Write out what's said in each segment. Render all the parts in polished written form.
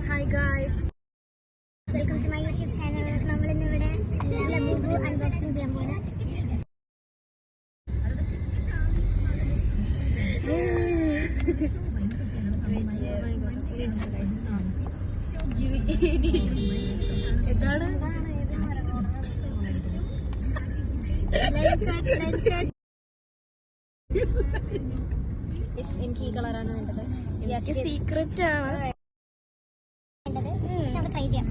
Hi guys, welcome to my YouTube channel. നമ്മൾ ഇന്നിവിടെ Labubu unboxing ചെയ്യാൻ പോകുന്നത്. എന്താണ് എനിക്ക് ഈ കളറാണ് വേണ്ടത്. സീക്രട്ട് ആണ് ട്രൈ ചെയ്യാം.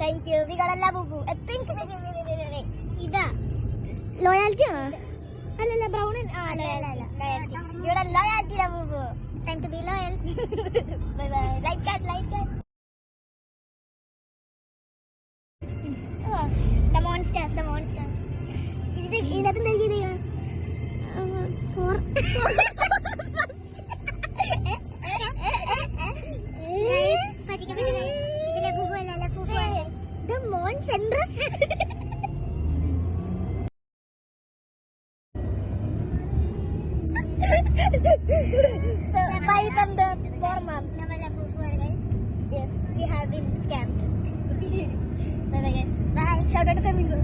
Thank you. We got a Labubu. A pink. ഇതാ ലോയാലിറ്റി ആണോ? അല്ലല്ല, ബ്രൗൺ. ലോയാലിറ്റി. ഇവിടെ loyalty Labubu. Time to be loyal. Bye bye. Like that. Oh, the monsters. ഇതിനകത്ത് എന്താ ചെയ്തത്? The Monsters. So buy from the poor mom. Yes, we have been scammed. Bye bye guys. Bye. Shout out to Flamingo.